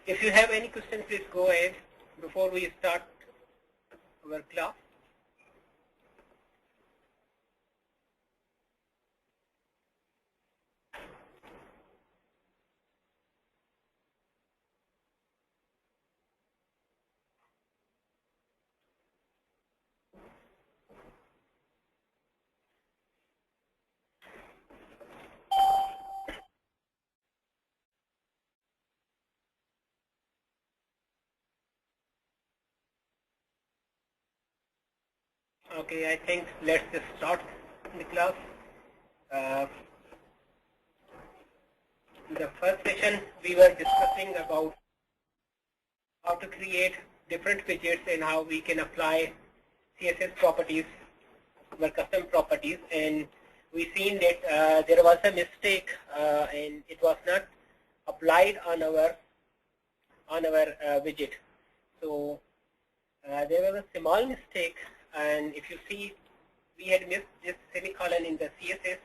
If you have any questions, please go ahead before we start our class. Okay, I think let's just start the class. In the first session, we were discussing about how to create different widgets and how we can apply CSS properties, our custom properties, and we seen that there was a mistake and it was not applied on our widget. So there was a small mistake, and if you see, we had missed this semicolon in the CSS,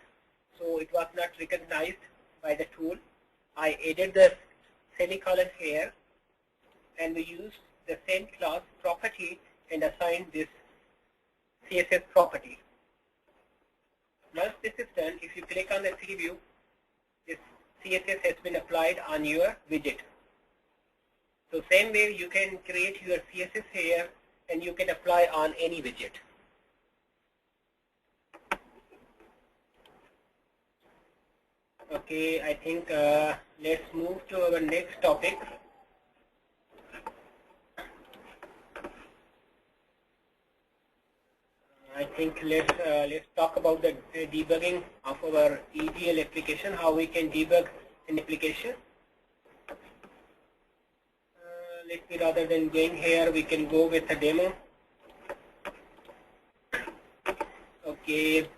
so it was not recognized by the tool. I added the semicolon here, and we used the same class property and assigned this CSS property. Once this is done, if you click on the preview, this CSS has been applied on your widget. So same way you can create your CSS here and you can apply on any widget. Okay, I think let's move to our next topic. I think let's talk about the debugging of our EGL application, how we can debug an application. Let me, rather than going here, we can go with a demo. Okay.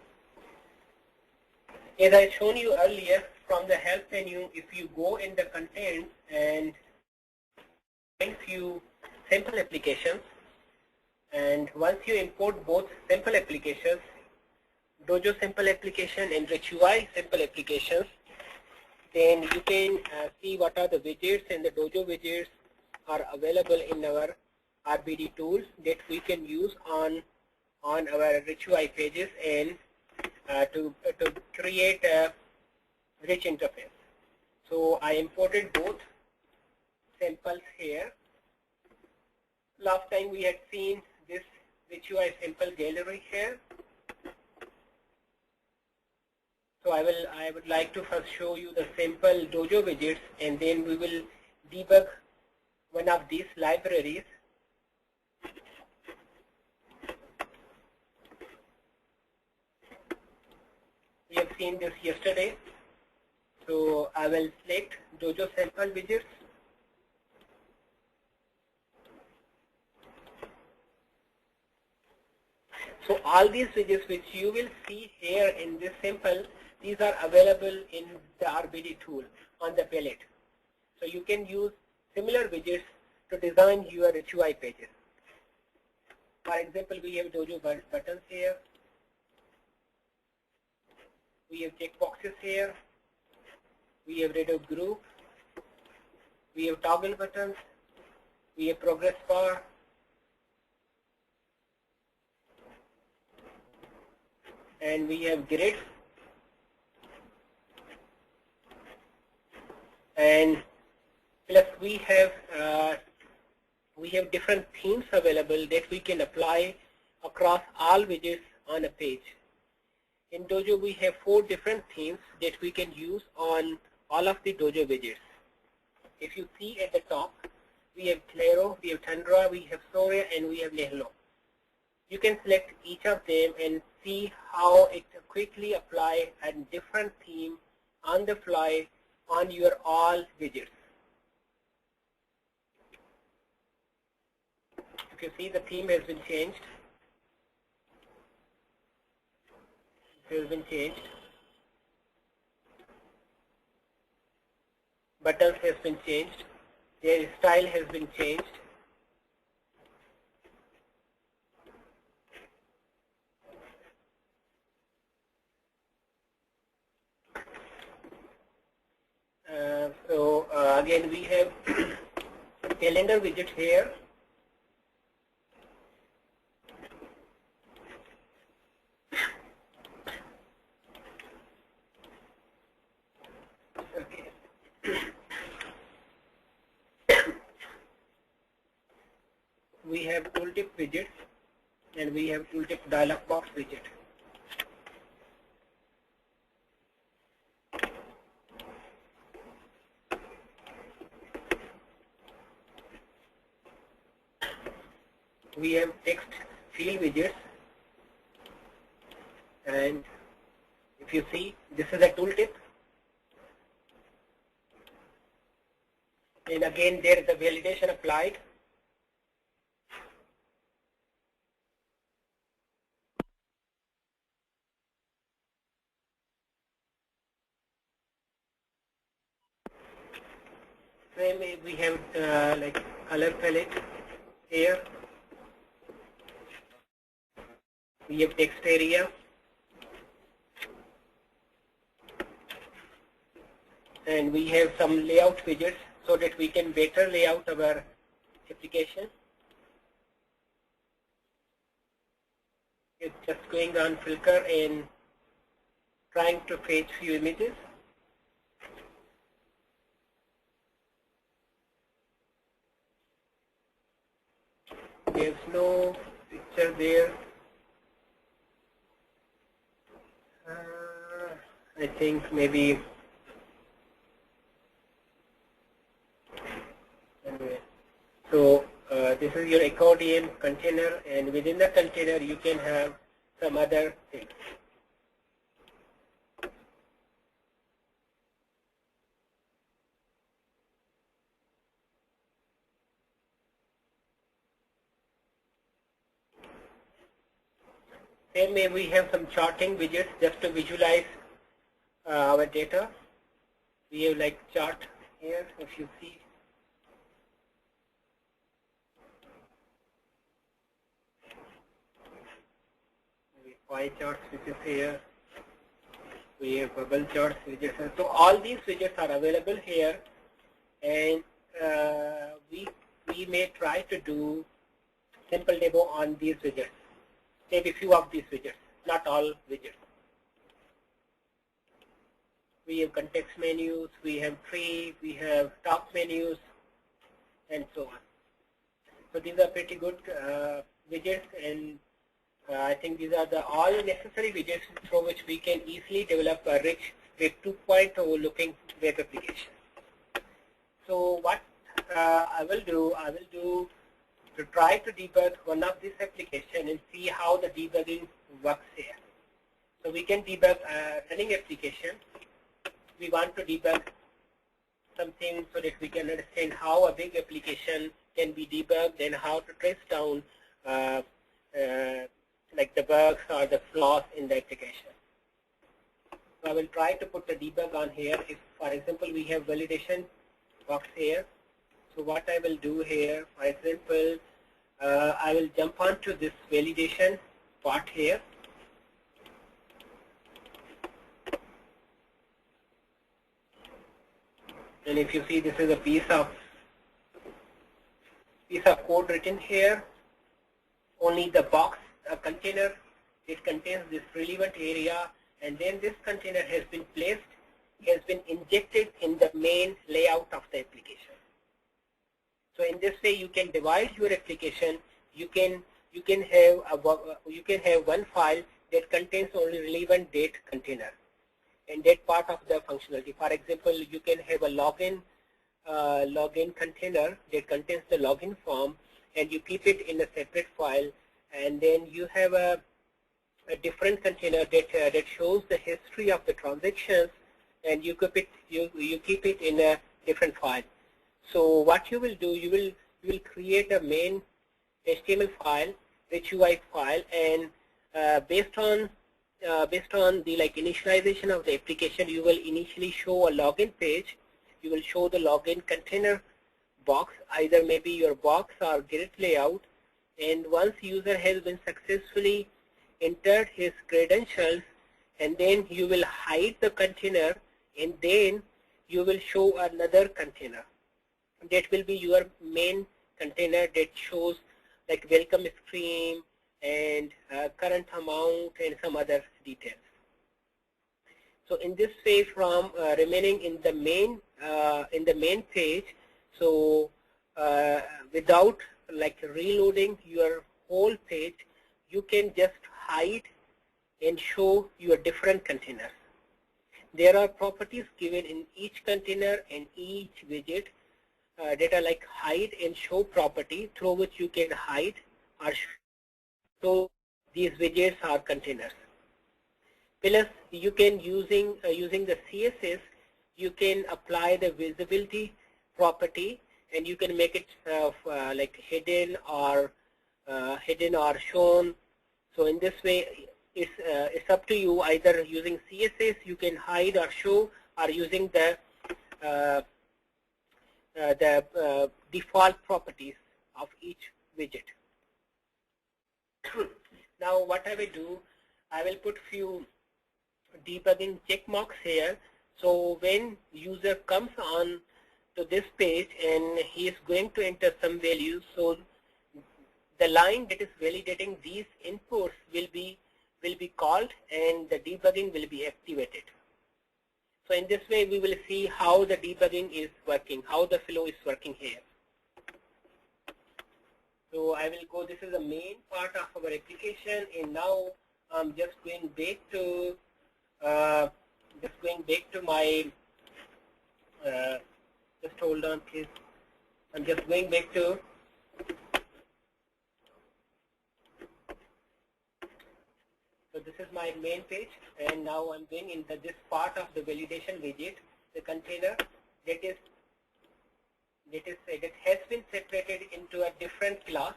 As I shown you earlier, from the help menu, if you go in the content and find few simple applications, and once you import both simple applications, Dojo simple application and RichUI simple applications, then you can see what are the widgets, and the Dojo widgets are available in our RBD tools that we can use on our RichUI pages and to create a rich interface. So I imported both samples here. Last time we had seen this RichUI sample gallery here. So I would like to first show you the sample Dojo widgets, and then we will debug one of these libraries. We have seen this yesterday. So I will select Dojo sample widgets. So all these widgets which you will see here in this sample, these are available in the RBD tool on the palette. So you can use similar widgets to design your RichUI pages. For example, we have Dojo buttons here. We have checkboxes here. We have Redo group. We have toggle buttons. We have progress bar. And we have grid. And plus we have different themes available that we can apply across all widgets on a page. In Dojo we have 4 different themes that we can use on all of the Dojo widgets. If you see at the top, we have Claro, we have Tundra, we have Soria, and we have Nehlo. You can select each of them and see how it quickly apply a different theme on the fly on your all widgets. If you see, the theme has been changed. It has been changed. Buttons has been changed. Their style has been changed. Again we have calendar widget here. Okay. We have tooltip widget and we have tooltip dialog box widget. We have text field widgets, and if you see, this is a tooltip, and again there is a validation applied. Same way we have like color palette here. We have text area, and we have some layout widgets so that we can better lay out our application. It's just going on Flickr and trying to fetch few images. There's no picture there. I think maybe anyway. So this is your accordion container, and within the container you can have some other things. Same way we have some charting widgets just to visualize our data. We have like chart here, if you see. Pie charts, which is here. We have bubble charts widgets. So all these widgets are available here, and we may try to do simple demo on these widgets. Maybe few of these widgets, not all widgets. We have context menus, we have tree, we have top menus, and so on. So these are pretty good widgets, and I think these are the all necessary widgets through which we can easily develop a rich Web 2.0 looking web application. So what I will do to try to debug one of this application and see how the debugging works here. So we can debug a running application. We want to debug something so that we can understand how a big application can be debugged and how to trace down like the bugs or the flaws in the application. So I will try to put the debug on here. If, for example, we have validation box here. So what I will do here, for example, I will jump onto this validation part here. And if you see, this is a piece of code written here. Only the box, a container, it contains this relevant area, and then this container has been placed, has been injected in the main layout of the application. So in this way, you can divide your application. You can have one file that contains only relevant date container, and that part of the functionality. For example, you can have a login container that contains the login form, and you keep it in a separate file, and then you have a different container that shows the history of the transactions, and you keep it in a different file. So what you will do, you will create a main HTML file, rich UI file, and based on the initialization of the application, you will initially show a login page. You will show the login container box, either maybe your box or grid layout. And once user has been successfully entered his credentials, and then you will hide the container, and then you will show another container. that will be your main container that shows like welcome screen and current amount and some other details. So in this way, from remaining in the main page, so without like reloading your whole page, you can just hide and show your different containers. There are properties given in each container and each widget that are like hide and show property, through which you can hide or show these widgets or containers. Plus, you can using the CSS, you can apply the visibility property, and you can make it like hidden or shown. So in this way, it's up to you. Either using CSS, you can hide or show, or using the default properties of each widget. Now, what I will do, I will put few debugging check marks here. So when user comes on to this page and he is going to enter some values, so the line that is validating these inputs will be called and the debugging will be activated. So in this way, we will see how the debugging is working, how the flow is working here. So I will go, this is the main part of our application, and now I'm just going back to my, just hold on please. I'm just going back to so this is my main page, and now I'm going into this part of the validation widget, the container that has been separated into a different class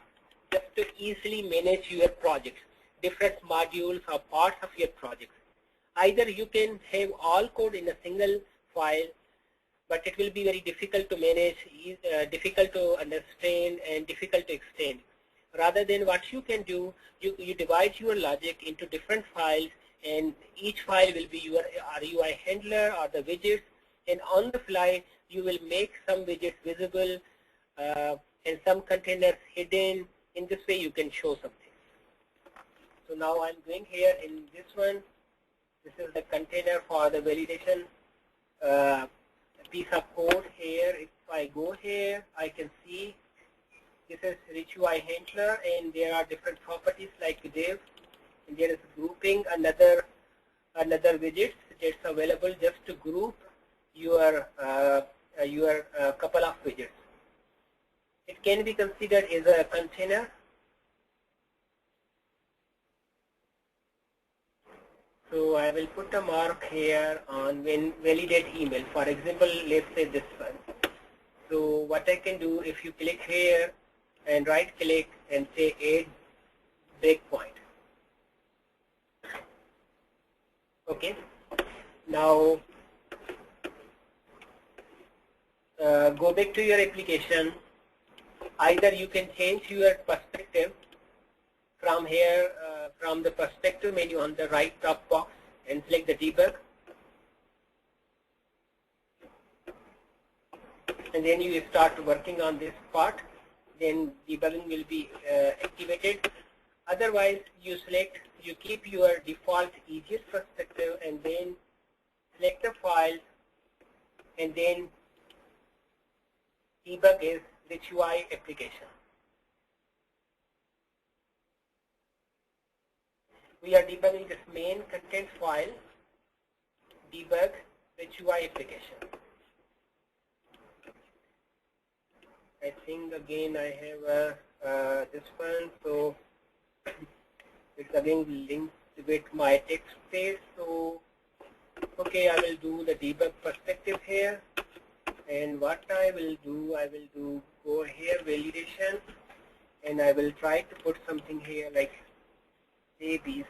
just to easily manage your projects, different modules or parts of your projects. Either you can have all code in a single file, but it will be very difficult to manage, difficult to understand, and difficult to extend. Rather than what you can do, you divide your logic into different files, and each file will be your RUI handler or the widgets, and on the fly you will make some widgets visible and some containers hidden. In this way you can show something. So now I'm going here in this one. This is the container for the validation piece of code here. If I go here, I can see this is rich UI handler, and there are different properties like div, and there is grouping, another widget that's available just to group your couple of widgets. It can be considered as a container. So I will put a mark here on when validate email. For example, let's say this one. So what I can do, if you click here and right click and say add breakpoint. Okay. Now go back to your application. Either you can change your perspective from here, from the perspective menu on the right top box, and select the debug. And then you start working on this part. Then debugging will be activated. Otherwise, you keep your default EGL perspective, and then select the file, and then debug is rich UI application. We are debugging this main content file, debug rich UI application. I think again I have this one, so it's again linked with my text space. So okay, I will do the debug perspective here, and what I will do go here validation, and I will try to put something here like ABC.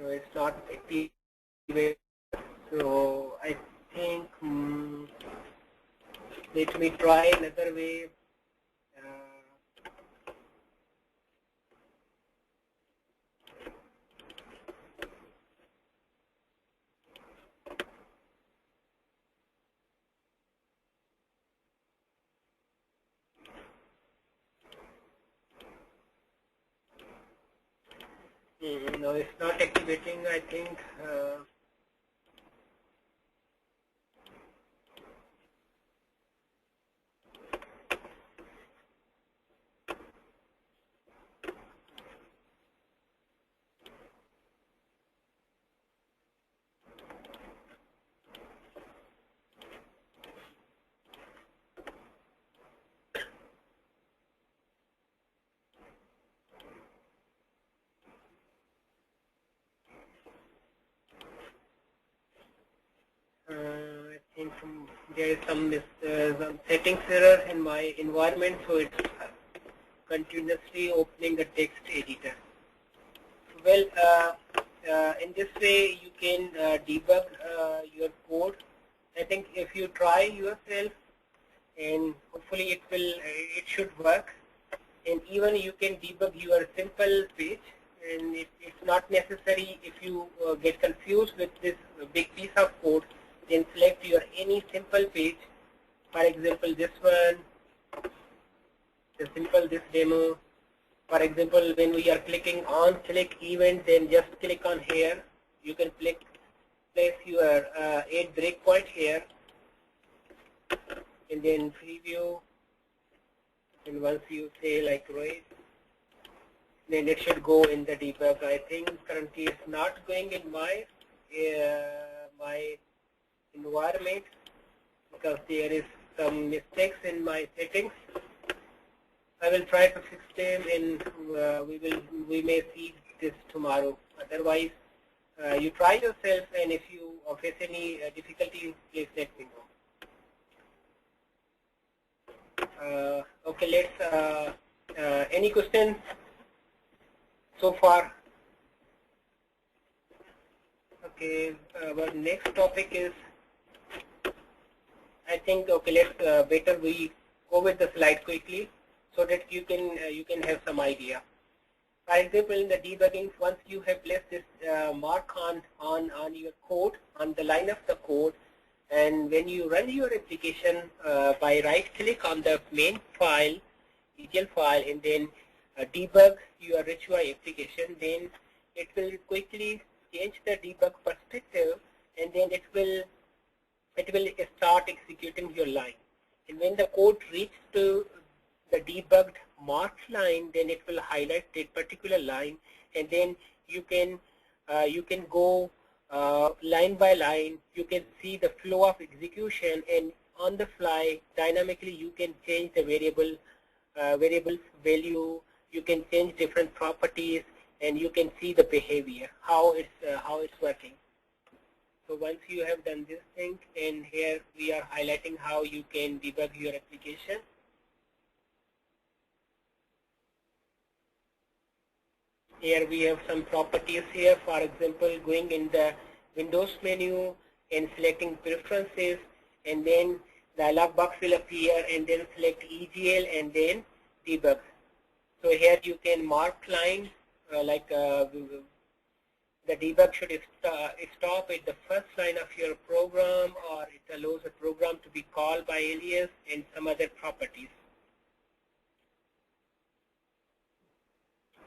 So it's not activated. So I think let me try another way. No, it's not activating, I think. I think there is some settings error in my environment, so it's continuously opening the text editor. Well, in this way you can debug your code. I think if you try yourself, and hopefully it should work. And even you can debug your simple page, and it's not necessary. If you get confused with this big piece of code, then select your any simple page. For example, this one, this demo. For example, when we are clicking on click event, then just click on here. You can place your 8 breakpoint here, and then preview. And once you say like right, then it should go in the debug. I think currently it's not going in my my environment because there is some mistakes in my settings. I will try to fix them, and we may see this tomorrow. Otherwise, you try yourself, and if you face any difficulty, please let me know. Okay, let's. Any questions so far? Okay, our next topic is. I think okay. Let's better we go with the slide quickly, so that you can have some idea. For example, in the debugging, once you have placed this mark on your code, on the line of the code, and when you run your application by right click on the main file, EGL file, and then debug your rich UI application, then it will quickly change the debug perspective, and then it will start executing your line. And when the code reaches to the debugged marked line, then it will highlight that particular line, and then you can go line by line. You can see the flow of execution, and on the fly dynamically you can change the variable value. You can change different properties, and you can see the behavior, how it's working. So once you have done this thing, and here we are highlighting how you can debug your application. Here we have some properties here. For example, going in the Windows menu and selecting preferences, and then the dialog box will appear, and then select EGL and then debug. So here you can mark line like the debug should stop at the first line of your program, or it allows a program to be called by alias, and some other properties.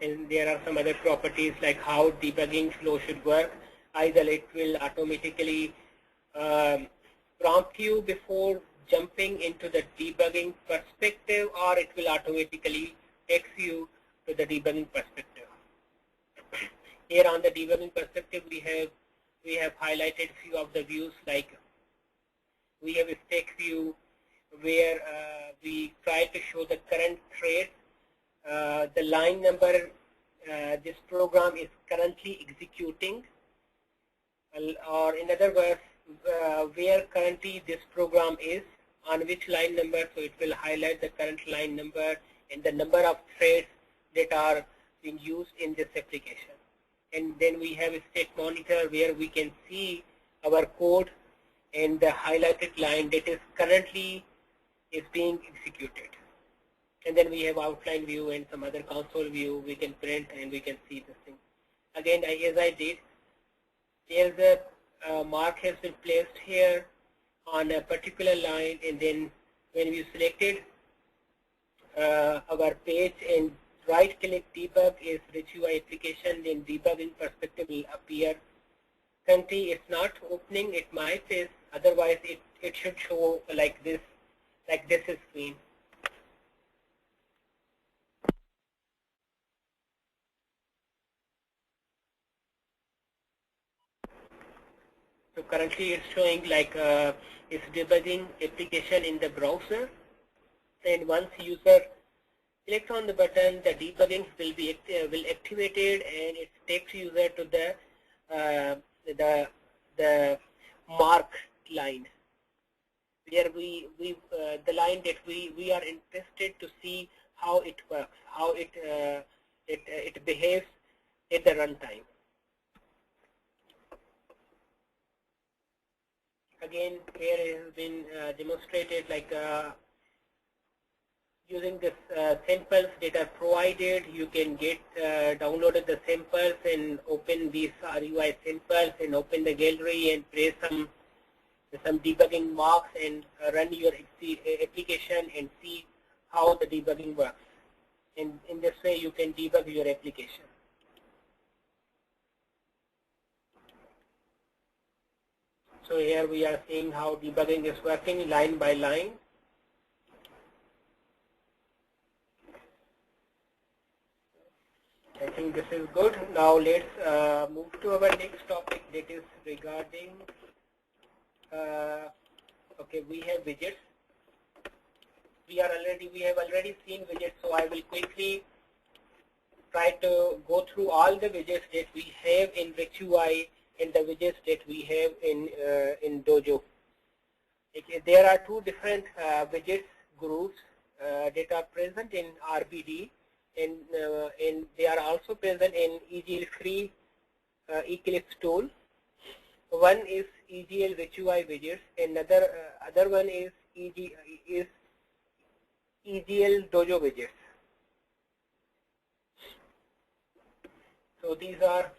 And there are some other properties like how debugging flow should work. Either it will automatically prompt you before jumping into the debugging perspective, or it will automatically take you to the debugging perspective. Here on the debugging perspective, we have highlighted few of the views, like we have a stack view where we try to show the current thread, the line number this program is currently executing, or in other words, where currently this program is, on which line number, so it will highlight the current line number and the number of threads that are being used in this application. and then we have a state monitor where we can see our code and the highlighted line that is currently is being executed. And then we have outline view and some other console view. We can print and we can see this thing. Again, as I did, there's a mark has been placed here on a particular line, and then when we selected our page and right click debug is rich UI application, then debugging perspective will appear. Currently it's not opening at my face, otherwise it should show like this is screen. So currently it's showing like it's debugging application in the browser, and once user clicks on the button, the debugging will be activated, and it takes user to the mark line, where the line that we are interested to see how it works, how it behaves at the runtime. Again, here it has been demonstrated like using this samples that are provided. You can get downloaded the samples and open these RUI samples and open the gallery and press some debugging marks and run your application and see how the debugging works. And in this way, you can debug your application. So here we are seeing how debugging is working line by line. I think this is good. Now let's move to our next topic, that is regarding okay, we have widgets. We have already seen widgets, so I will quickly try to go through all the widgets that we have in Rich UI and the widgets that we have in Dojo. There are two different widgets groups that are present in RBD, and they are also present in EGL free Eclipse tool. One is EGL Rich UI widgets, and other one is EGL Dojo widgets. So these are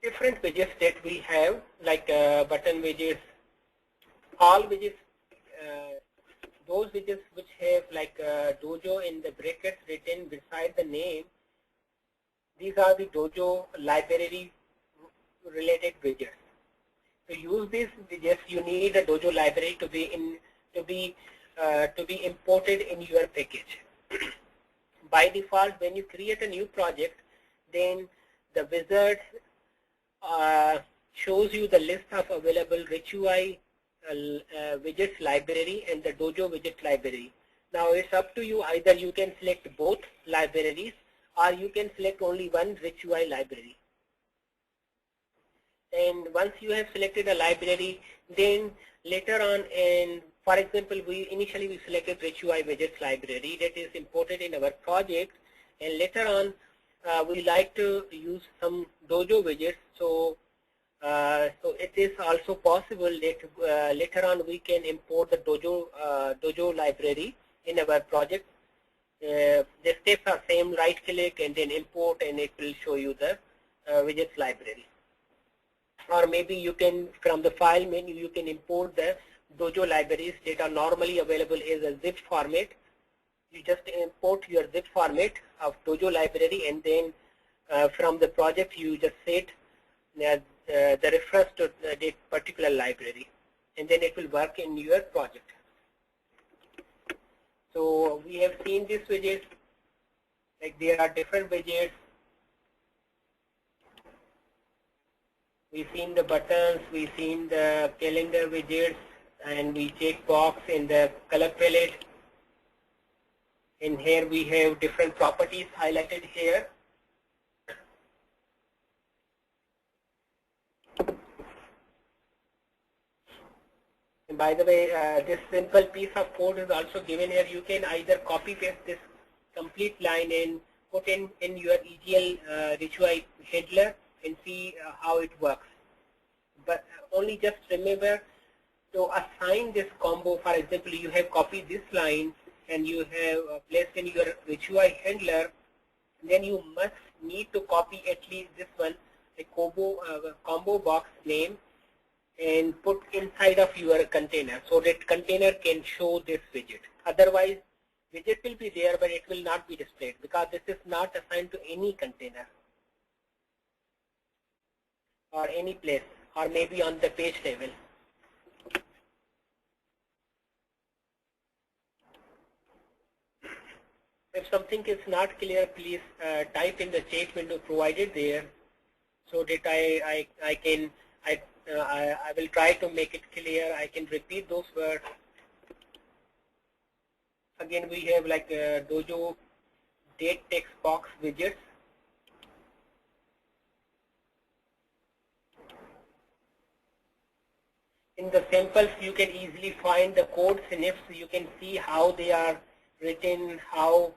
different widgets that we have, like button widgets, all widgets, those widgets which have like Dojo in the brackets written beside the name. These are the Dojo library related widgets. To use these widgets, you need a Dojo library to be imported in your package. By default, when you create a new project, then the wizard shows you the list of available Rich UI widgets library and the Dojo widget library. Now it's up to you, either you can select both libraries or you can select only one Rich UI library. And once you have selected a library, then later on, and for example, initially we selected Rich UI widgets library that is imported in our project, and later on we like to use some Dojo widgets. So it is also possible that later on we can import the Dojo library in our project. The steps are same: right click and then import, and it will show you the widgets library. Or maybe you can, from the file menu, you can import the Dojo libraries that are normally available as a zip format. You just import your zip format of Dojo library, and then from the project you just set the reference to that particular library, and then it will work in your project. So we have seen this widget, like there are different widgets. We've seen the buttons, we've seen the calendar widgets, and we check box in the color palette. In here we have different properties highlighted here. And by the way, this simple piece of code is also given here. You can either copy paste this complete line and put in your EGL rich UI handler and see how it works. But only just remember to assign this combo. For example, you have copied this line and you have placed in your rich UI handler, then you must need to copy at least this one, the combo box name, and put inside of your container so that container can show this widget. Otherwise, widget will be there, but it will not be displayed because this is not assigned to any container or any place, or maybe on the page level. If something is not clear, please type in the chat window provided there, so that I will try to make it clear. I can repeat those words. Again, we have like Dojo date text box widgets. In the samples, you can easily find the code snips. You can see how they are written, how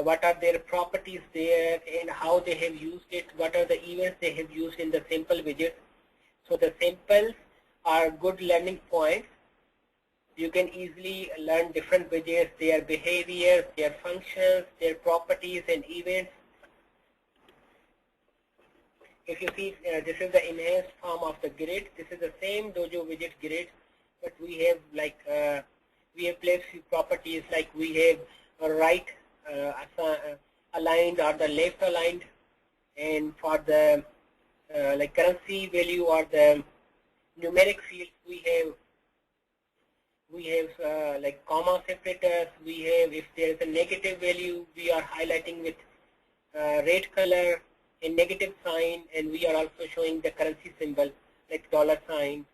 what are their properties there, and how they have used it, what are the events they have used in the sample widget. So the samples are good learning points. You can easily learn different widgets, their behaviors, their functions, their properties and events. If you see, this is the enhanced form of the grid. This is the same Dojo widget grid, but we have like we have placed few properties, like we have a right aligned or the left aligned, and for the like currency value or the numeric fields, we have like comma separators. We have, if there is a negative value, we are highlighting with red color, a negative sign, and we are also showing the currency symbol like $sign.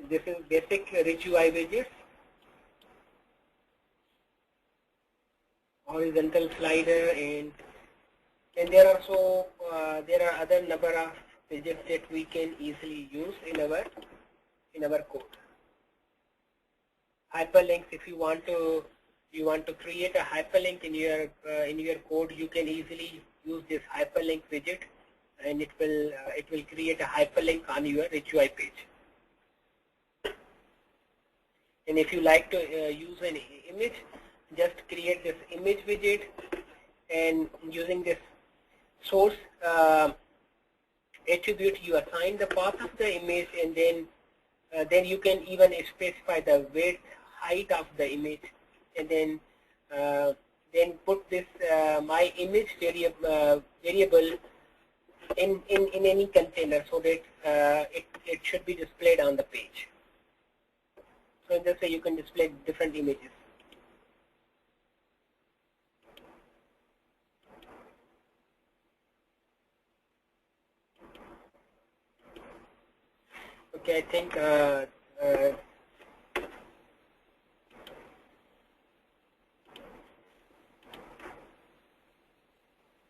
This is basic rich UI widgets. Horizontal slider, and there are there are other number of widgets that we can easily use in our code. Hyperlinks, if you want to create a hyperlink in your code, you can easily use this hyperlink widget, and it will create a hyperlink on your rich UI page. And if you like to use an image, just create this image widget, and using this source attribute, you assign the path of the image, and then you can even specify the width, height of the image, and then put this my image variable in any container, so that it should be displayed on the page. So in this way, you can display different images. Okay, I think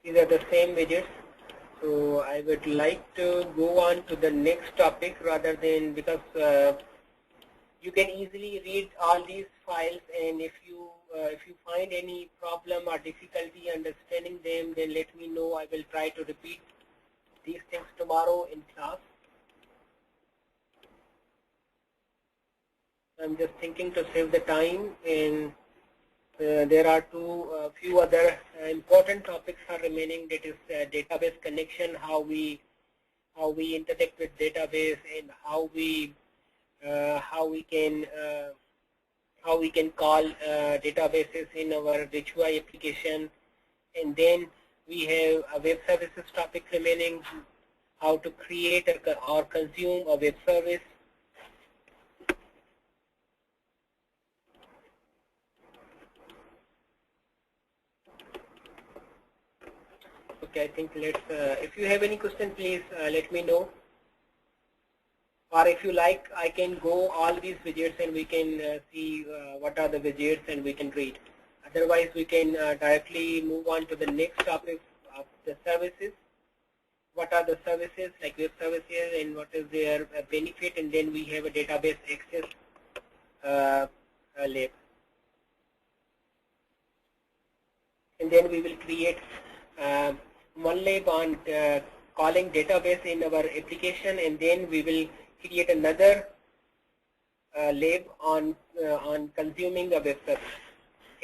these are the same widgets. So I would like to go on to the next topic, rather than, because you can easily read all these files, and if you find any problem or difficulty understanding them, then let me know. I will try to repeat these things tomorrow in class. I'm just thinking to save the time, and there are few other important topics are remaining. That is database connection, how we interact with database, and how we can call databases in our rich UI application. And then we have a web services topic remaining, how to create or consume a web service. Okay, I think let's, if you have any question, please let me know. Or if you like, I can go all these widgets and we can see what are the widgets and we can read. Otherwise, we can directly move on to the next topic of the services. What are the services, like web services, and what is their benefit, and then we have a database access lab. and then we will create one lab on calling database in our application, and then we will create another lab on consuming a web service.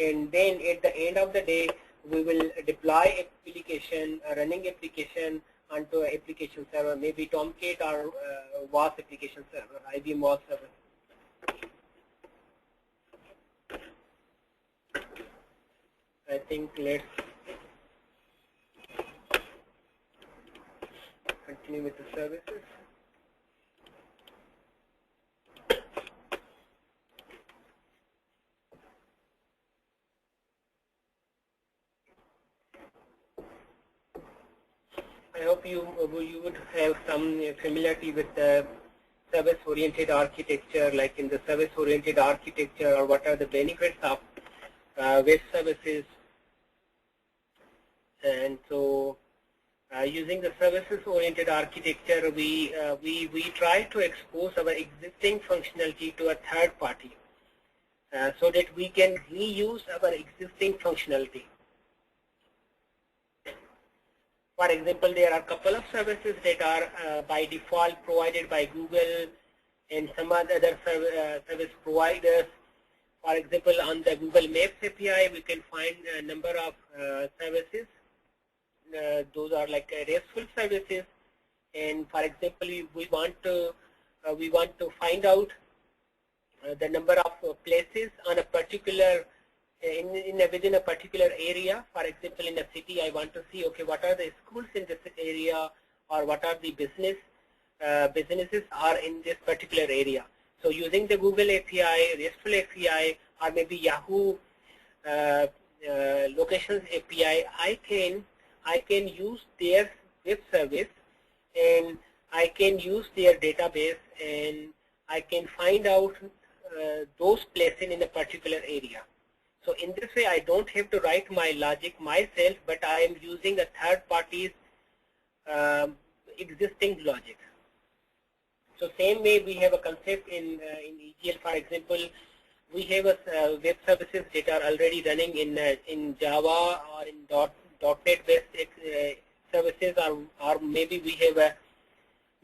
And then at the end of the day, we will deploy application, a running application onto an application server, maybe Tomcat or WAS application server, IBM WAS server. I think let's continue with the services. I hope you would have some familiarity with the service-oriented architecture, like in the service-oriented architecture, or what are the benefits of web services. And so using the services-oriented architecture, we try to expose our existing functionality to a third party so that we can reuse our existing functionality. For example, there are a couple of services that are by default provided by Google and some other service providers. For example, on the Google Maps API, we can find a number of services. Those are like RESTful services. And for example, we want to find out the number of places on a particular within a particular area. For example, in a city, I want to see, okay, what are the schools in this area, or what are the businesses are in this particular area. So using the Google API, RESTful API, or maybe Yahoo locations API, I can use their web service, and I can use their database, and I can find out those places in a particular area. So in this way, I don't have to write my logic myself, but I am using a third party's existing logic. So same way, we have a concept in EGL. For example, we have a web services that are already running in Java or in .NET based services, or maybe we have a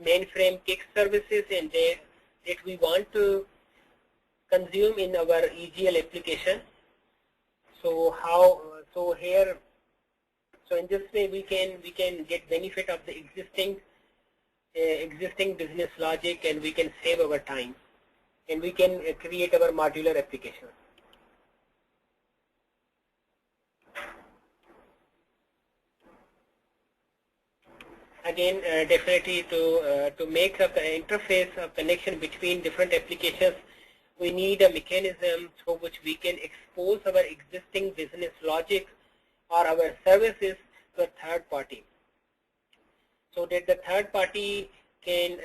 mainframe kick services, and that we want to consume in our EGL application. So in this way we can get benefit of the existing business logic, and we can save our time, and we can create our modular application. Again, definitely to make up the interface of connection between different applications, we need a mechanism through which we can expose our existing business logic or our services to a third party, so that the third party can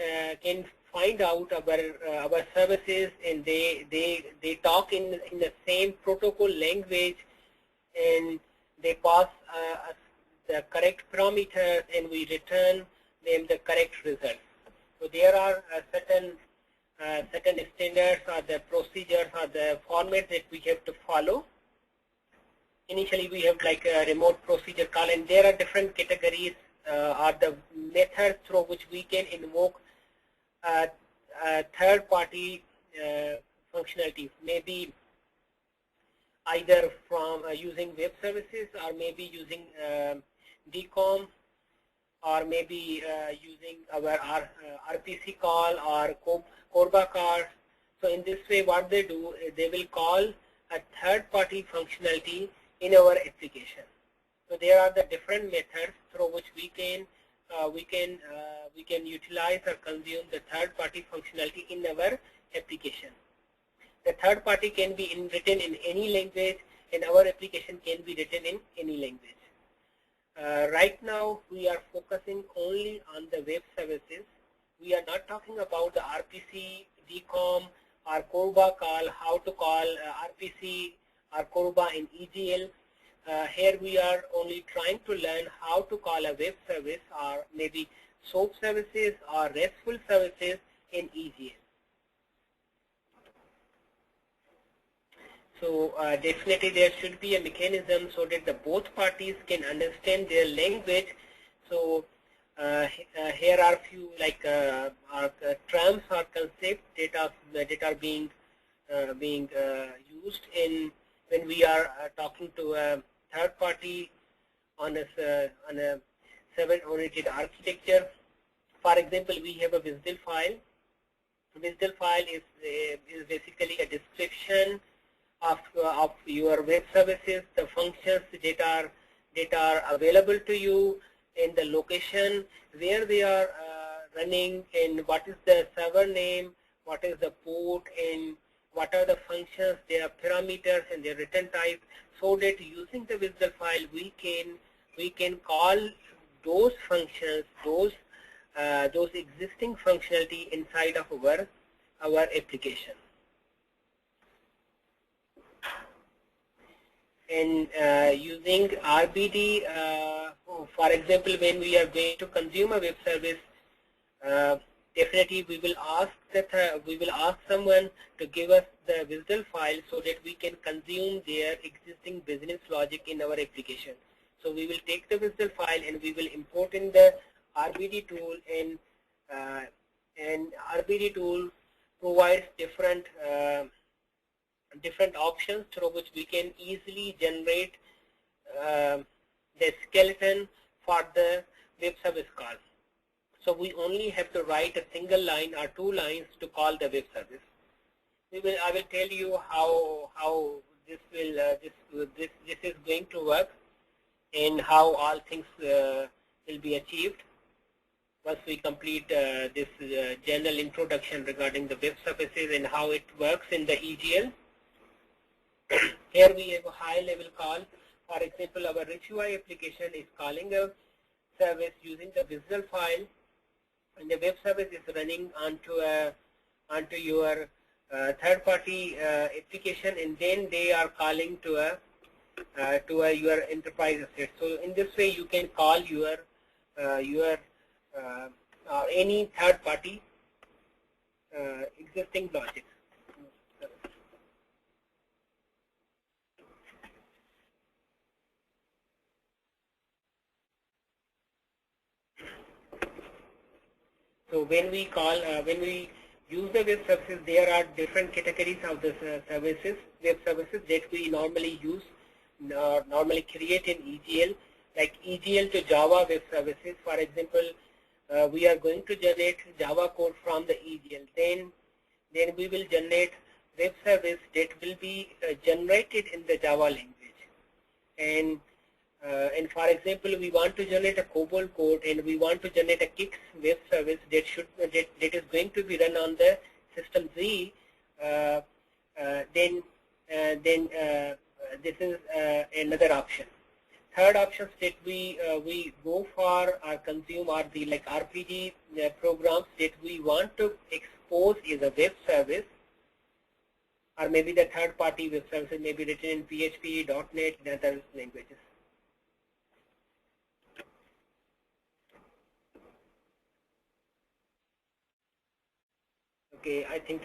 find out our services, and they talk in the same protocol language, and they pass the correct parameters, and we return them the correct results. So there are certain standards, or the procedures, or the formats that we have to follow. Initially, we have like a remote procedure call, and there are different categories or the methods through which we can invoke third-party functionalities, maybe either from using web services, or maybe using DCOM, or maybe using our RPC call or Calback call. So in this way, what they do is they will call a third-party functionality in our application. So there are the different methods through which we can utilize or consume the third-party functionality in our application. The third party can be written in any language, and our application can be written in any language. Right now, we are focusing only on the web services. We are not talking about the RPC, DCOM, or Calback call, how to call RPC or Calback in EGL. Here we are only trying to learn how to call a web service, or maybe SOAP services or RESTful services in EGL. So definitely there should be a mechanism so that the both parties can understand their language. So here are few like terms or concepts that are being used in when we are talking to a third party on a server-oriented architecture. For example, we have a WSDL file. WSDL file is basically a description of your web services, the functions that are available to you, in the location where they are running, and what is the server name, what is the port, and what are the functions, their parameters, and their return type, so that using the WSDL file we can call those functions, those existing functionality inside of our application. And using RBD, for example, when we are going to consume a web service, definitely we will ask someone to give us the WSDL file so that we can consume their existing business logic in our application. So we will take the WSDL file and we will import in the RBD tool, and RBD tool provides different options through which we can easily generate the skeleton for the web service call. So we only have to write a single line or two lines to call the web service. I will tell you how this is going to work and how all things will be achieved once we complete this general introduction regarding the web services and how it works in the EGL. Here we have a high-level call. For example, our Rich UI application is calling a service using the WSDL file, and the web service is running onto your third-party application, and then they are calling to your enterprise asset. So in this way, you can call your any third-party existing logic. So when we use the web services, there are different categories of the web services that we normally use, normally create in EGL, like EGL to Java web services. For example, we are going to generate Java code from the EGL. Then we will generate web service that will be generated in the Java language. And for example, we want to generate a COBOL code, and we want to generate a Kix web service that is going to be run on the system Z. Then this is another option. Third options that we go for or consume are the like RBD programs that we want to expose is a web service, or maybe the third-party web services may be written in PHP, .NET, and other languages. Okay, I think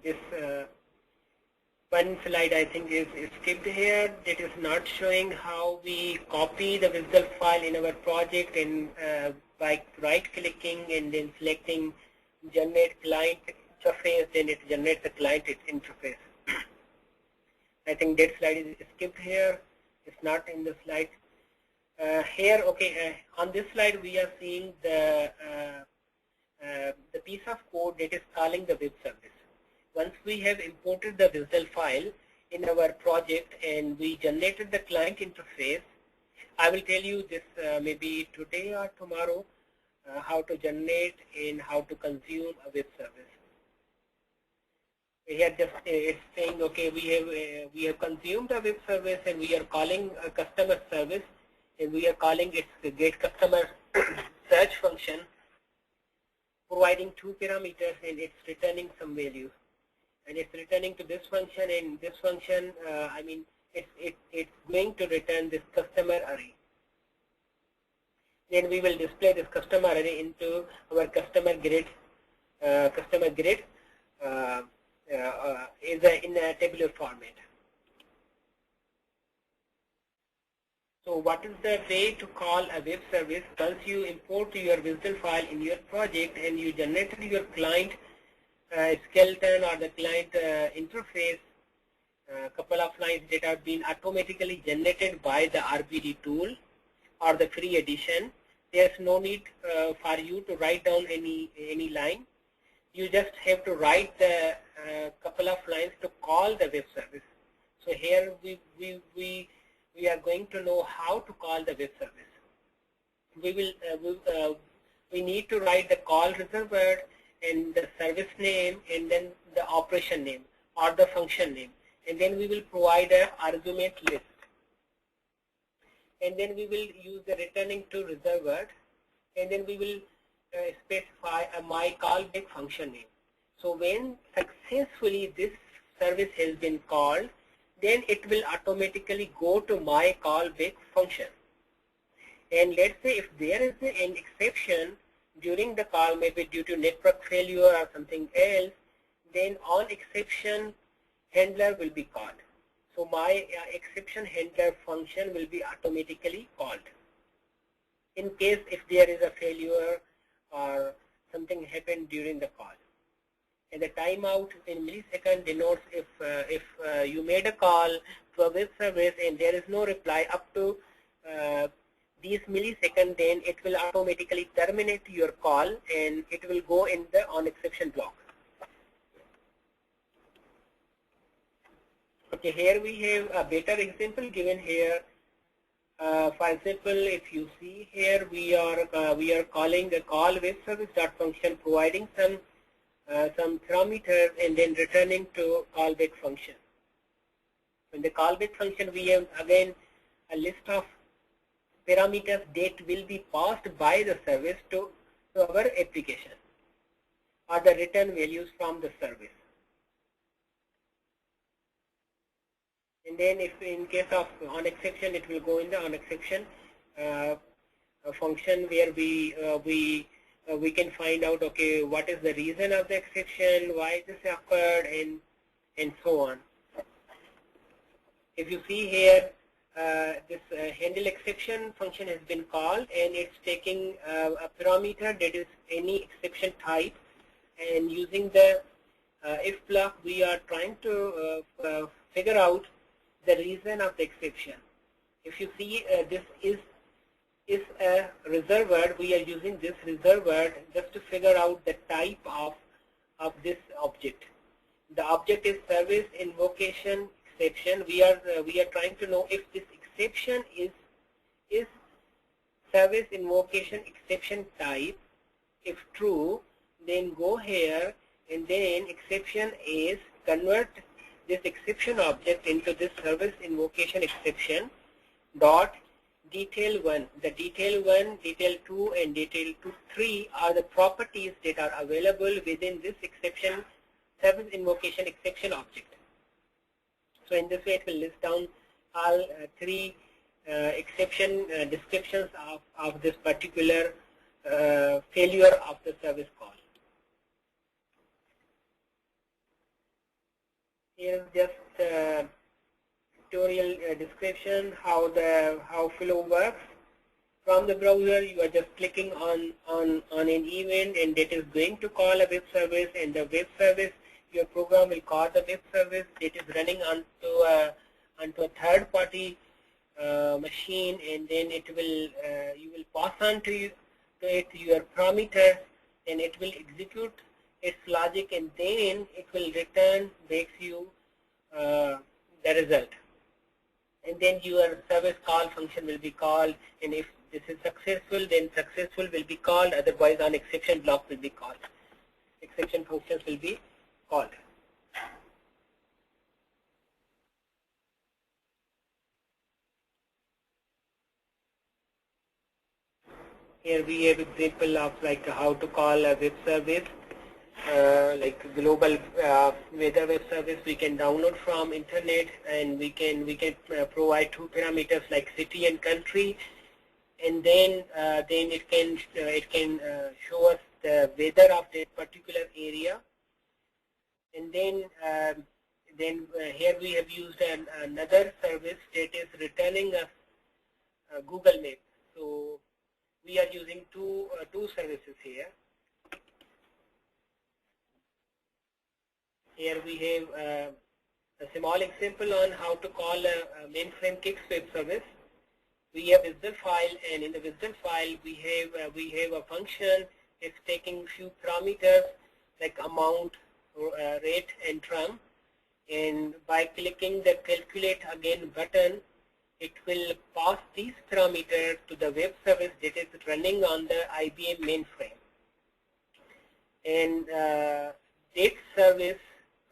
this one slide I think is skipped here. That is not showing how we copy the WSDL file in our project, and by right-clicking and then selecting generate client interface, then it generates the client interface. I think that slide is skipped here. It's not in the slide. Here, okay, on this slide we are seeing the piece of code that is calling the web service. Once we have imported the WSDL file in our project and we generated the client interface, I will tell you this maybe today or tomorrow how to generate and how to consume a web service. Here just it's saying, okay, we have consumed a web service and we are calling a customer service, and we are calling its get customer search function, providing 2 parameters, and it's returning some value. And it's returning to this function, and this function, I mean, it's going to return this customer array. Then we will display this customer array into our customer grid. In a tabular format. So what is the way to call a web service? Once you import your WSDL file in your project and you generated your client skeleton or the client interface, a couple of lines that have been automatically generated by the RBD tool or the free edition. There's no need for you to write down any line. You just have to write the couple of lines to call the web service. So here we are going to know how to call the web service. We need to write the call reservoir and the service name and then the operation name or the function name, and then we will provide an argument list, and then we will use the returning to reservoir, and then we will specify a my callback function name. So when successfully this service has been called, then it will automatically go to my callback function. And let's say if there is an exception during the call, maybe due to network failure or something else, then onException handler will be called. So my exception handler function will be automatically called in case if there is a failure or something happened during the call. And the timeout in millisecond denotes if you made a call to a web service and there is no reply up to these milliseconds, then it will automatically terminate your call and it will go in the onException block. Okay, here we have a better example given here. For example, if you see here, we are calling the call web service dot function, providing some parameters and then returning to callback function. In the callback function, we have again a list of parameters that will be passed by the service to our application, or the return values from the service. And then if in case of onException, it will go in the onException function where we can find out, okay, what is the reason of the exception, why this occurred, and so on. If you see here, this handle exception function has been called, and it's taking a parameter that is any exception type, and using the if block, we are trying to figure out the reason of the exception. If you see, this is a reservoir. We are using this reservoir just to figure out the type of this object. The object is service invocation exception. We are trying to know if this exception is service invocation exception type. If true, then go here and then exception is convert this exception object into this service invocation exception dot detail 1. The detail 1, detail 2, and detail 3 are the properties that are available within this exception service invocation exception object. So in this way, it will list down all three exception descriptions of this particular failure of the service call. Here is just tutorial description how flow works. From the browser, you are just clicking on an event, and that is going to call a web service, and the web service, your program will call the web service that is running onto a third-party machine, and then it will you will pass on to it your parameters, and it will execute its logic, and then it will return back you the result. And then your service call function will be called, and if this is successful, then successful will be called, otherwise onException block will be called. Exception functions will be called. Here we have example of like how to call a web service, like global weather web service we can download from internet, and we can provide two parameters like city and country, and then it can show us the weather of that particular area, and then here we have used another service that is returning us Google Maps. So we are using two services here. Here we have a small example on how to call a mainframe Kix web service. We have WSDL file, and in the WSDL file we have a function. It's taking few parameters like amount, rate, and term. And by clicking the calculate again button, it will pass these parameters to the web service that is running on the IBM mainframe. And that service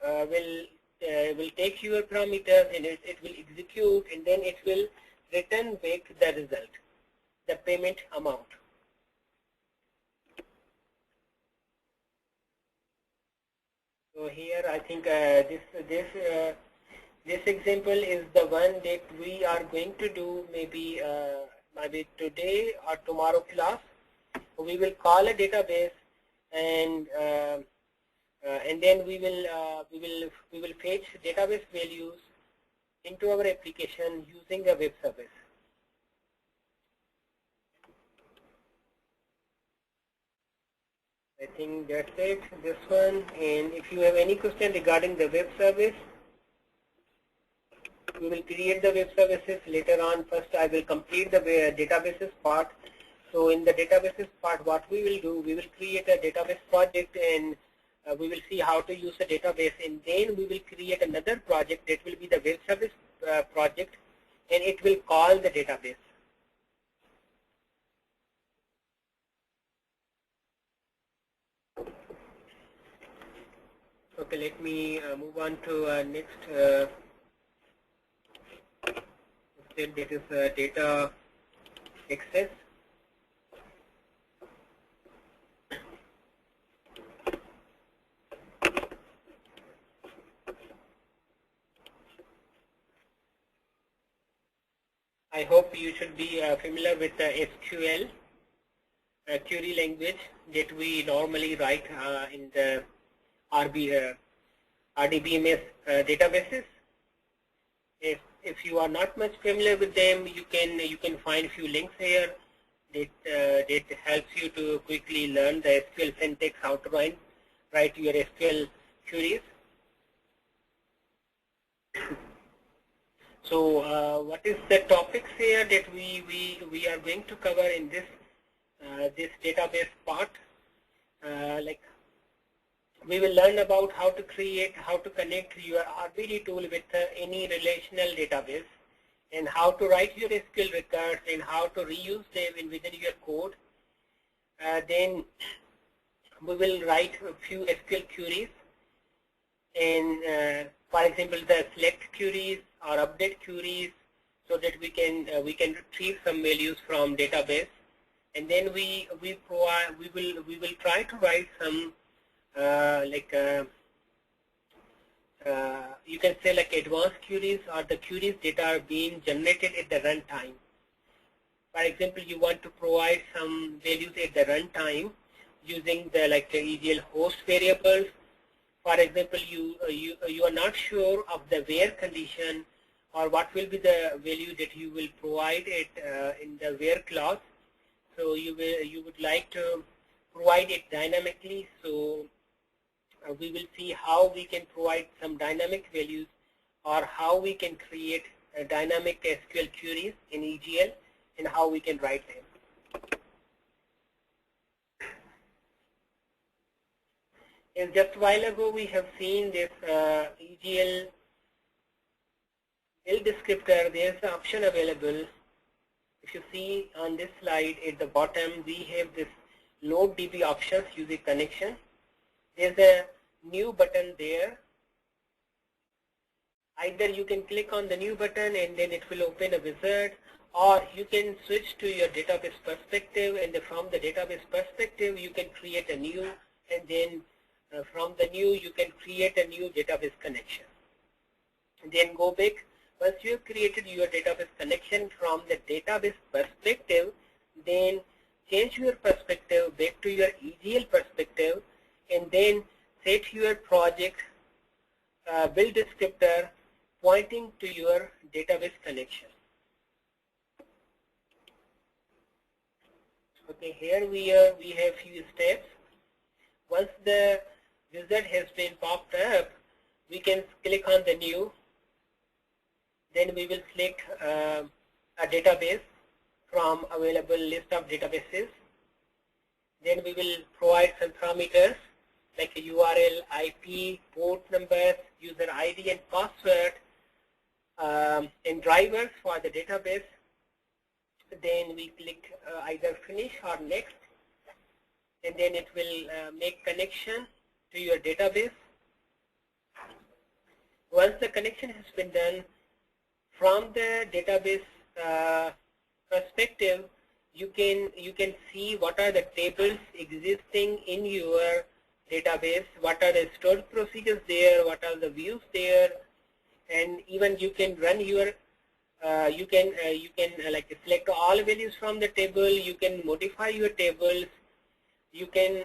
will take your parameters, and it will execute, and then it will return back the result, the payment amount. So here I think this example is the one that we are going to do maybe today or tomorrow class. We will call a database, and then we will fetch database values into our application using a web service. I think that's it, this one. And if you have any question regarding the web service, we will create the web services later on. First, I will complete the databases part. So in the databases part, what we will do, we will create a database project, and we will see how to use the database, and then we will create another project that will be the web service project, and it will call the database. Okay, let me move on to next step, that is data access. I hope you should be familiar with the SQL query language that we normally write in the RDBMS databases. If you are not much familiar with them, you can find a few links here that helps you to quickly learn the SQL syntax, how to write your SQL queries. So what is the topics here that we are going to cover in this this database part? Like, we will learn about how to create, how to connect your RBD tool with any relational database, and how to write your SQL records, and how to reuse them within your code. Then we will write a few SQL queries, and for example, the select queries or update queries, so that we can retrieve some values from database, and then we will try to write some you can say like advanced queries, or the queries that are being generated at the runtime. For example, you want to provide some values at the runtime using the EGL host variables. For example, you are not sure of the where condition, or what will be the value that you will provide it in the where clause. So you would like to provide it dynamically. So we will see how we can provide some dynamic values, or how we can create a dynamic SQL queries in EGL, and how we can write them. And just a while ago, we have seen this EGL build descriptor. There is an option available. If you see on this slide at the bottom, we have this load DB options using connection. There's a new button there. Either you can click on the new button, and then it will open a wizard, or you can switch to your database perspective, and from the database perspective you can create a new, and then from the new you can create a new database connection. And then go back. Once you have created your database connection from the database perspective, then change your perspective back to your EGL perspective, and then set your project build descriptor pointing to your database connection. Okay, here we have few steps. Once the wizard has been popped up, we can click on the new. Then we will select a database from available list of databases. Then we will provide some parameters like a URL, IP, port numbers, user ID and password, and drivers for the database. Then we click either finish or next, and then it will make connection to your database. Once the connection has been done, from the database perspective, you can see what are the tables existing in your database, what are the stored procedures there, what are the views there, and even you can run your you can like select all values from the table. You can modify your tables. You can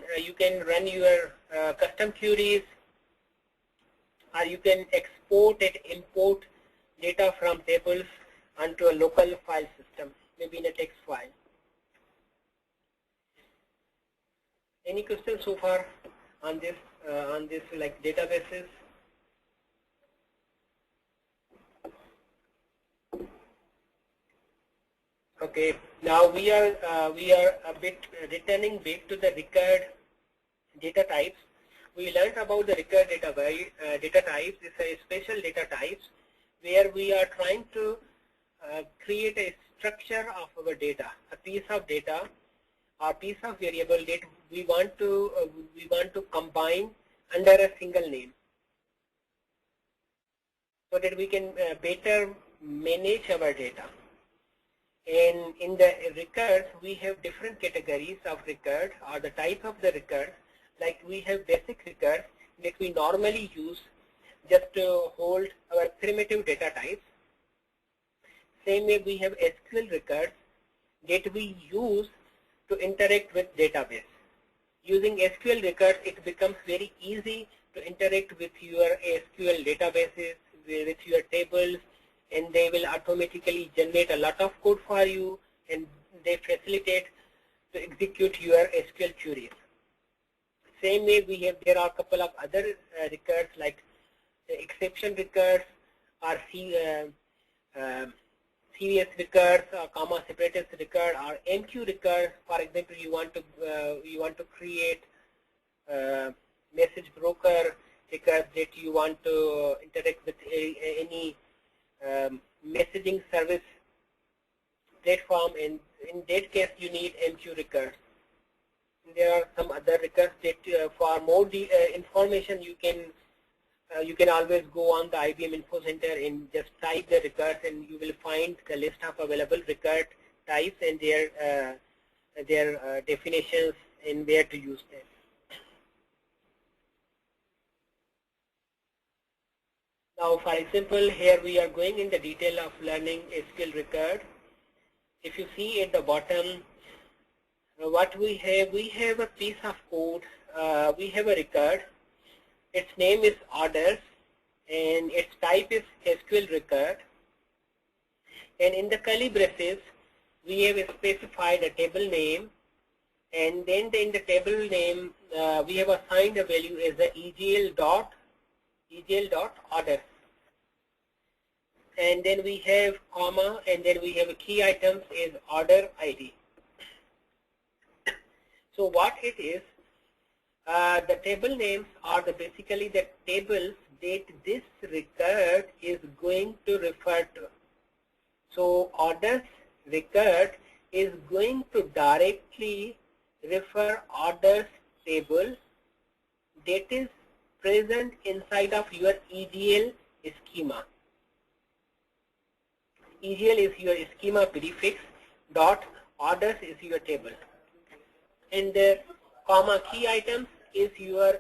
run your custom queries, or you can export and import data from tables onto a local file system, maybe in a text file. Any questions so far on this like databases? Okay, now we are a bit returning back to the record data types. We learned about the record data types. It's a special data types where we are trying to create a structure of our data, a piece of data or piece of variable that we want to combine under a single name, so that we can better manage our data. And in the records, we have different categories of record or the type of the record. Like we have basic records that we normally use just to hold our primitive data types. Same way we have SQL records that we use to interact with database. Using SQL records, it becomes very easy to interact with your SQL databases, with your tables, and they will automatically generate a lot of code for you, and they facilitate to execute your SQL queries. Same way there are a couple of other records like exception records or CVS records or comma separatist record or MQ records. For example, you want to create message broker records that you want to interact with any messaging service platform, and in that case you need MQ records. There are some other records that for more information you can always go on the IBM Info Center and just type the records, and you will find the list of available record types and their definitions and where to use them. Now, for example, here we are going in the detail of learning SQL record. If you see at the bottom, what we have a piece of code. We have a record. Its name is orders, and its type is SQL record. And in the curly braces, we have specified a table name, and then in the table name, we have assigned a value as the EGL dot order, and then we have comma, and then we have a key items as order ID. So what it is, the table names are basically the tables that this record is going to refer to. So orders record is going to directly refer orders table that is present inside of your EGL schema. EGL is your schema prefix, dot orders is your table, and the comma key items is your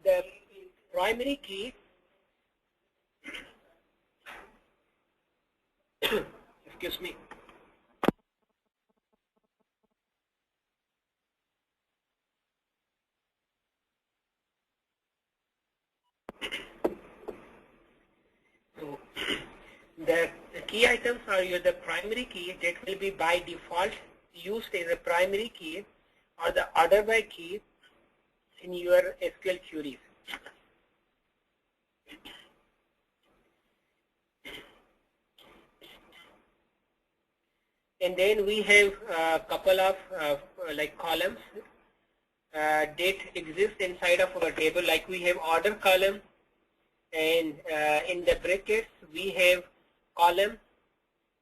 the primary key. Excuse me. So the key items are the primary key that will be by default used as a primary key or the order by key in your SQL queries. And then we have a couple of like columns that exist inside of our table. Like we have order column, and in the brackets we have column,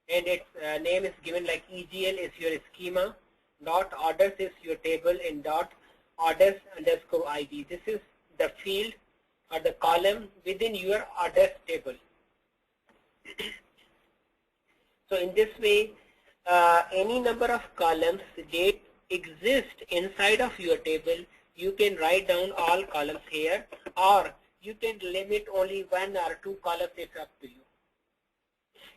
and its name is given like EGL is your schema, dot orders is your table, and dot orders underscore ID. This is the field or the column within your orders table. So in this way, any number of columns that exist inside of your table, you can write down all columns here, or you can limit only 1 or 2 columns. It's up to you.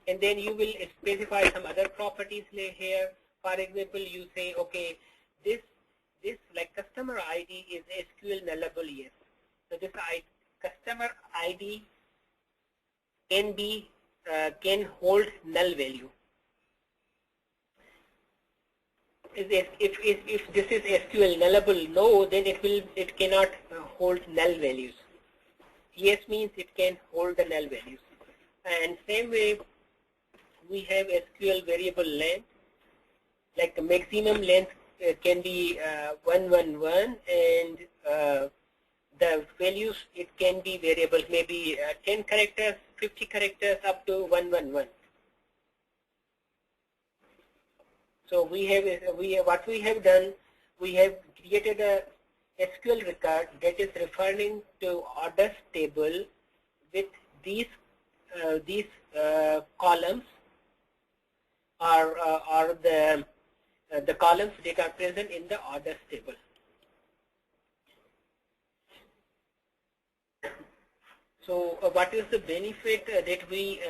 And then you will specify some other properties here. For example, you say, okay, this like customer ID is SQL nullable, yes. So this customer ID can hold null value. If this is SQL nullable, no, then it cannot hold null values. Yes means it can hold the null values. And same way, we have SQL variable length, like the maximum length can be 111, and the values, it can be variable, maybe 10 characters, 50 characters, up to 111. So what we have done, we have created a SQL record that is referring to orders table with these columns or the columns that are present in the orders table. So what is the benefit that we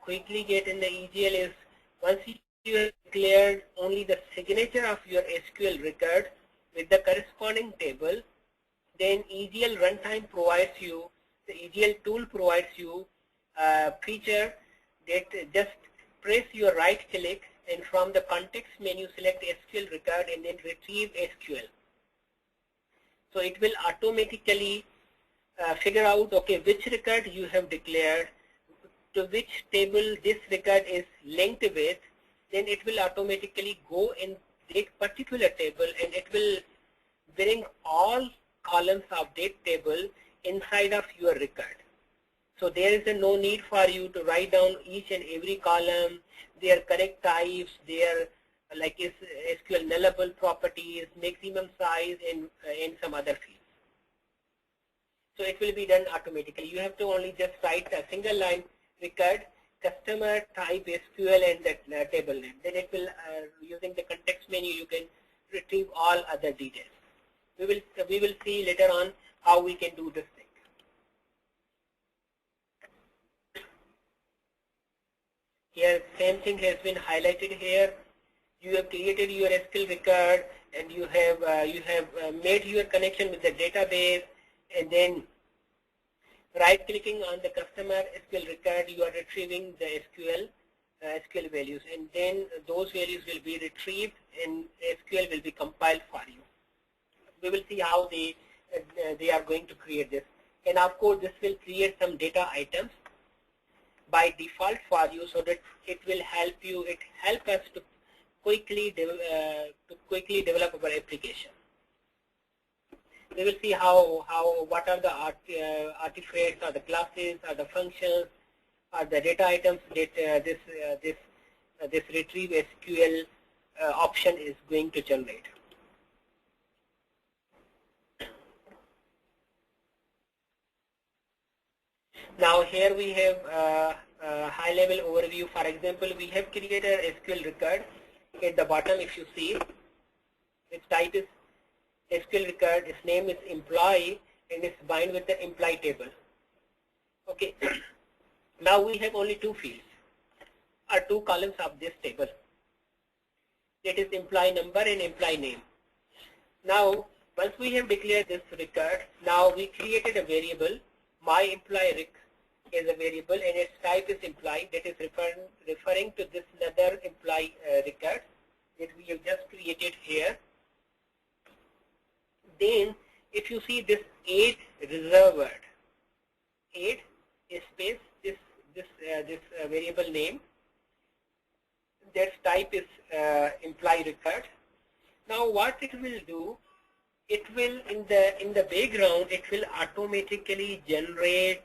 quickly get in the EGL is, once you have declared only the signature of your SQL record with the corresponding table, then EGL runtime provides you, the EGL tool provides you a feature that just press your right click and from the context menu select SQL record and then retrieve SQL. So it will automatically figure out, okay, which record you have declared, to which table this record is linked with, then it will automatically go in that particular table and it will bring all columns of that table inside of your record. So there is no need for you to write down each and every column, their correct types, their like is SQL nullable properties, maximum size, and some other fields. So it will be done automatically. You have to only just write a single line record, customer type SQL, and that table name. Then it will, using the context menu, you can retrieve all other details. We will see later on how we can do this thing. Here, same thing has been highlighted here. You have created your SQL record, and you have made your connection with the database, and then right-clicking on the customer SQL record, you are retrieving the SQL values, and then those values will be retrieved and SQL will be compiled for you. We will see how they are going to create this, and of course this will create some data items by default for you, so that it will help you. It helps us to quickly develop our application. We will see what are the artifacts or the classes or the functions or the data items that this retrieve SQL option is going to generate. Now here we have a high-level overview. For example, we have created a SQL record. At the bottom, if you see, its type is SQL record, its name is employee, and it's bind with the employee table. Okay. Now we have only two fields or two columns of this table. That is employee number and employee name. Now, once we have declared this record, now we created a variable, my employee is a variable and its type is employee, that is referring to this another employee record that we have just created here. Then if you see this 8 reserve word, 8 space this variable name, that type is employee record. Now what it will do, it will in the background it will automatically generate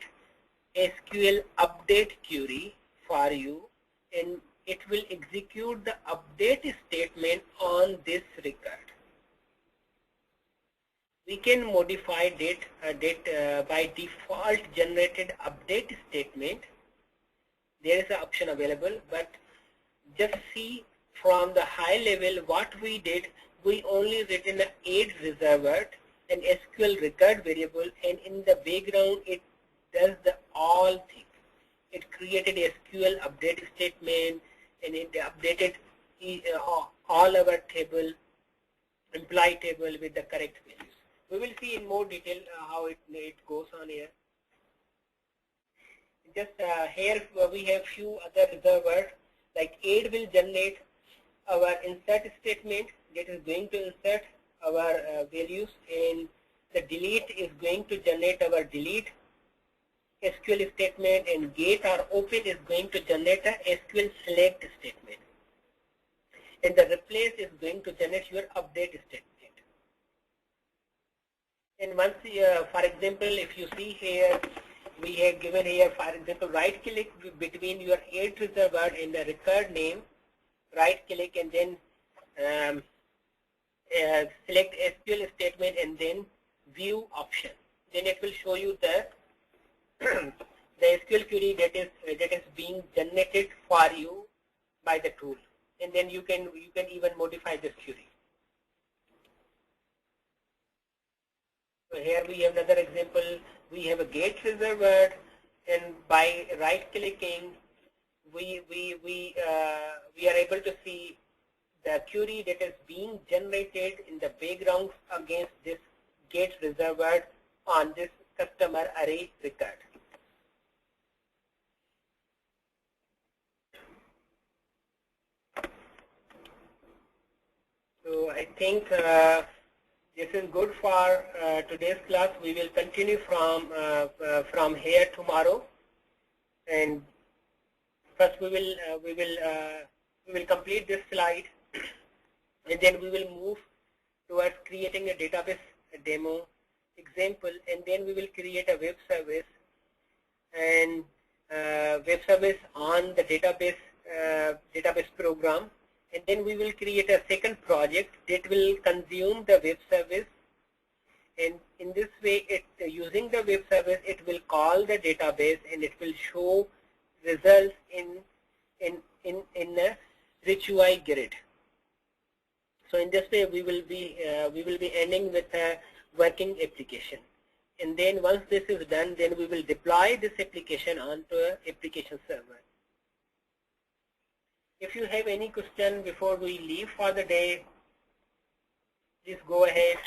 SQL update query for you, and it will execute the update statement on this record. We can modify that by default generated update statement. There is an option available, but just see from the high level what we did. We only written an 8 reserve word, an SQL record variable, and in the background it does the all things. It created a SQL update statement, and it updated all our table, employee table with the correct values. We will see in more detail how it goes on here. Just here we have few other reserve words, like 8 will generate our insert statement that is going to insert our values, and the delete is going to generate our delete SQL statement, and get or open is going to generate a SQL select statement, and the replace is going to generate your update statement. And once, for example, if you see here, we have given here, for example, right click between your 8 reserve word and the record name, right click and then select SQL statement and then view option. Then it will show you the the SQL query that is being generated for you by the tool, and then you can even modify this query. So here we have another example. We have a get reserve word, and by right clicking, we are able to see the query that is being generated in the background against this get reserve word on this customer array record. So I think this is good for today's class. We will continue from here tomorrow, and first we will complete this slide, and then we will move towards creating a database demo example, and then we will create a web service and web service on the database program. And then we will create a second project that will consume the web service, and in this way, using the web service, it will call the database and it will show results in a rich UI grid. So in this way, we will be ending with a working application. And then once this is done, then we will deploy this application onto an application server. If you have any question before we leave for the day, please go ahead.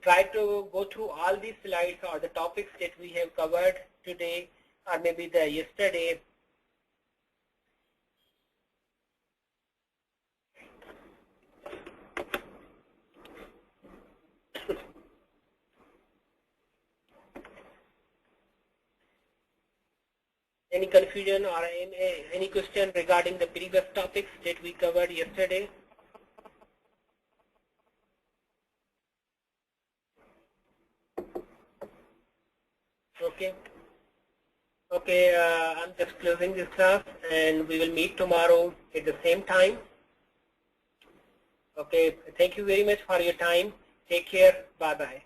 Try to go through all these slides or the topics that we have covered today or maybe the yesterday. Any confusion or any question regarding the previous topics that we covered yesterday? Okay. Okay, I'm just closing this class, and we will meet tomorrow at the same time. Okay, thank you very much for your time. Take care. Bye-bye.